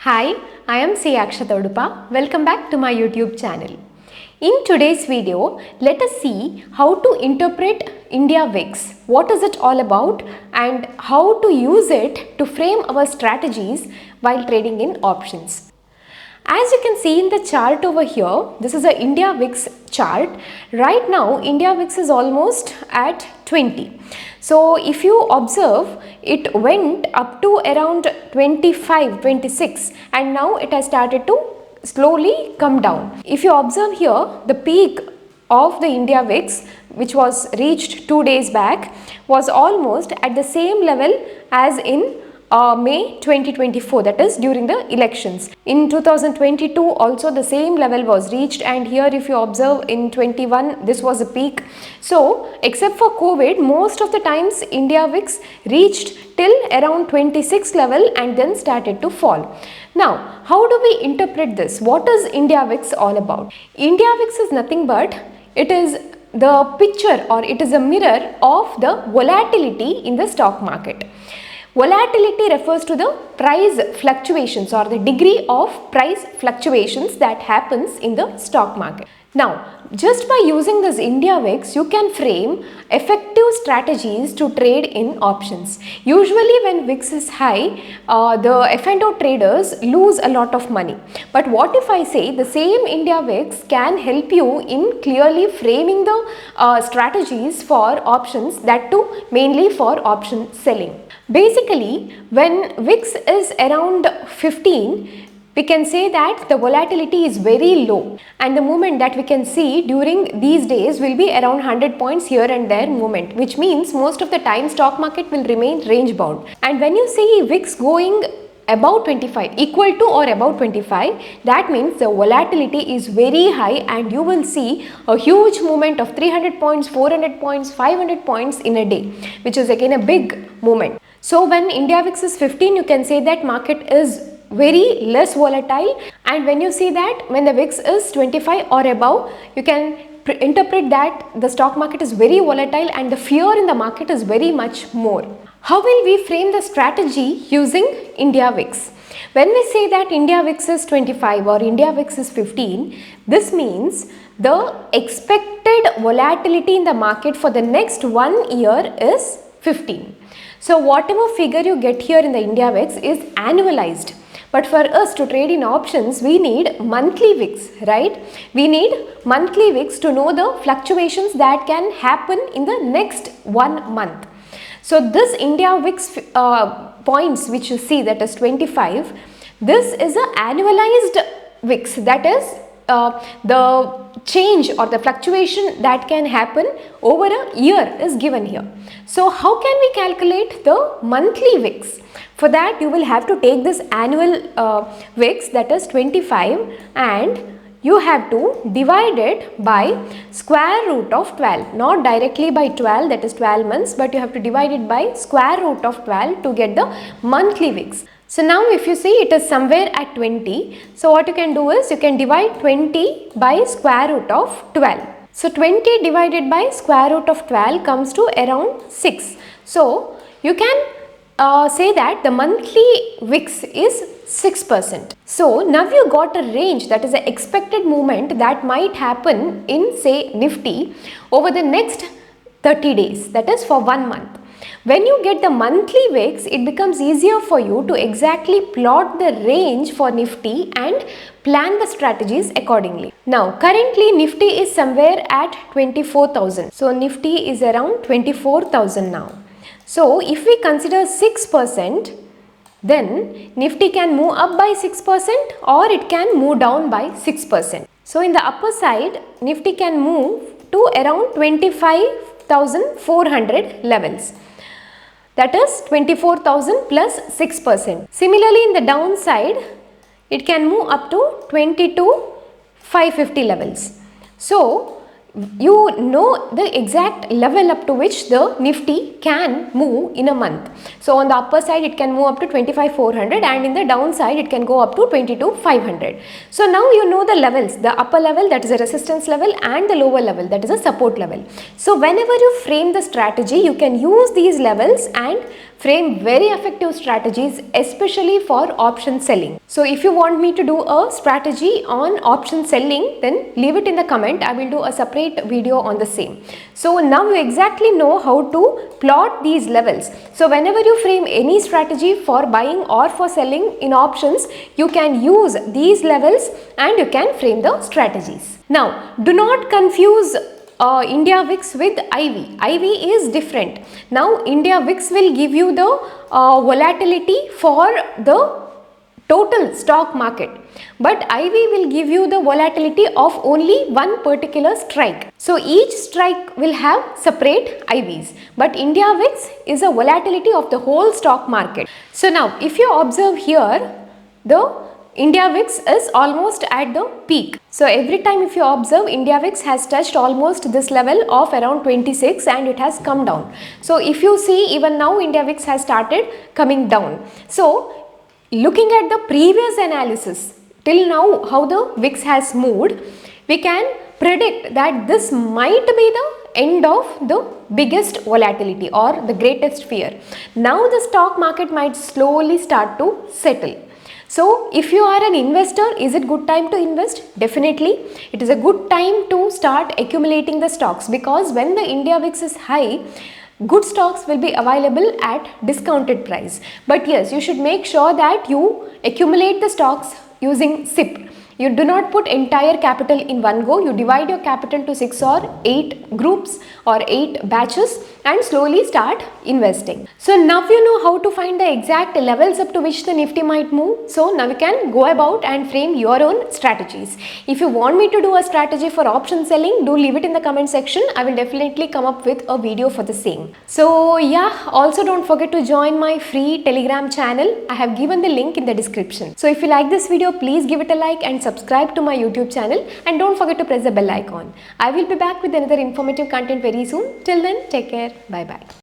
Hi, I am Akshatha Udupa. Welcome back to my YouTube channel. In today's video, let us see how to interpret India VIX. What is it all about and how to use it to frame our strategies while trading in options. As you can see in the chart over here, this is a India VIX chart. Right now, India VIX is almost at 20. So, if you observe, it went up to around 25, 26 and now it has started to slowly come down. If you observe here, the peak of the India VIX, which was reached 2 days back, was almost at the same level as in May 2024, that is during the elections. In 2022 also the same level was reached, and here if you observe in 21 this was a peak. So except for COVID, most of the times India VIX reached till around 26 level and then started to fall. Now how do we interpret this? What is India VIX all about? India VIX is nothing but it is the picture, or it is a mirror of the volatility in the stock market. Volatility refers to the price fluctuations or the degree of price fluctuations that happens in the stock market. Now, just by using this India VIX, you can frame effective strategies to trade in options. Usually when VIX is high, the F&O traders lose a lot of money. But what if I say the same India VIX can help you in clearly framing the strategies for options, that too mainly for option selling. Basically, when VIX is around 15, we can say that the volatility is very low, and the movement that we can see during these days will be around 100 points here and there movement, which means most of the time stock market will remain range bound. And when you see VIX going above 25, equal to or above 25, that means the volatility is very high and you will see a huge movement of 300 points, 400 points, 500 points in a day, which is again a big movement. So when India VIX is 15, you can say that market is very less volatile, and when you see that when the VIX is 25 or above, you can interpret that the stock market is very volatile and the fear in the market is very much more. How will we frame the strategy using India VIX? When we say that India VIX is 25 or India VIX is 15, this means the expected volatility in the market for the next 1 year is 15. So whatever figure you get here in the India VIX is annualized. But for us to trade in options, we need monthly VIX, right? We need monthly VIX to know the fluctuations that can happen in the next 1 month. So this India VIX points which you see, that is 25, this is an annualized VIX, that is the change or the fluctuation that can happen over a year is given here. So how can we calculate the monthly VIX? For that you will have to take this annual VIX, that is 25, and you have to divide it by square root of 12, not directly by 12, that is 12 months, but you have to divide it by square root of 12 to get the monthly VIX. So now if you see it is somewhere at 20, so what you can do is you can divide 20 by square root of 12. So 20 divided by square root of 12 comes to around 6. So you can say that the monthly VIX is 6%. So now you got a range, that is an expected movement that might happen in say Nifty over the next 30 days, that is for 1 month. When you get the monthly VIX, it becomes easier for you to exactly plot the range for Nifty and plan the strategies accordingly. Now currently Nifty is somewhere at 24,000. So Nifty is around 24,000 now. So if we consider 6%, then Nifty can move up by 6% or it can move down by 6%. So in the upper side, Nifty can move to around 25,400 levels. That is 24,000 plus 6%. Similarly, in the downside, it can move up to 22,550 levels. So you know the exact level up to which the Nifty can move in a month. So on the upper side it can move up to 25,400 and in the downside it can go up to 22,500. So now you know the levels, the upper level, that is a resistance level, and the lower level, that is a support level. So whenever you frame the strategy, you can use these levels and frame very effective strategies, especially for option selling. So if you want me to do a strategy on option selling, then leave it in the comment. I will do a separate video on the same. So now you exactly know how to plot these levels. So whenever you frame any strategy for buying or for selling in options, you can use these levels and you can frame the strategies. Now do not confuse India VIX with IV. IV is different. Now India VIX will give you the volatility for the total stock market, but IV will give you the volatility of only one particular strike. So each strike will have separate IVs, but India VIX is a volatility of the whole stock market. So now if you observe here, the India VIX is almost at the peak. So every time if you observe, India VIX has touched almost this level of around 26 and it has come down. So if you see, even now India VIX has started coming down. So looking at the previous analysis till now how the VIX has moved, we can predict that this might be the end of the biggest volatility or the greatest fear. Now the stock market might slowly start to settle. So if you are an investor, is it good time to invest? Definitely. It is a good time to start accumulating the stocks, because when the India VIX is high, good stocks will be available at discounted price. But yes, you should make sure that you accumulate the stocks using SIP. You do not put entire capital in one go. You divide your capital to 6 or 8 groups or 8 batches and slowly start investing. So now you know how to find the exact levels up to which the Nifty might move. So now you can go about and frame your own strategies. If you want me to do a strategy for option selling, do leave it in the comment section. I will definitely come up with a video for the same. So yeah, also don't forget to join my free Telegram channel. I have given the link in the description. So if you like this video, please give it a like and subscribe to my YouTube channel, and don't forget to press the bell icon. I will be back with another informative content very soon. Till then, take care. Bye bye.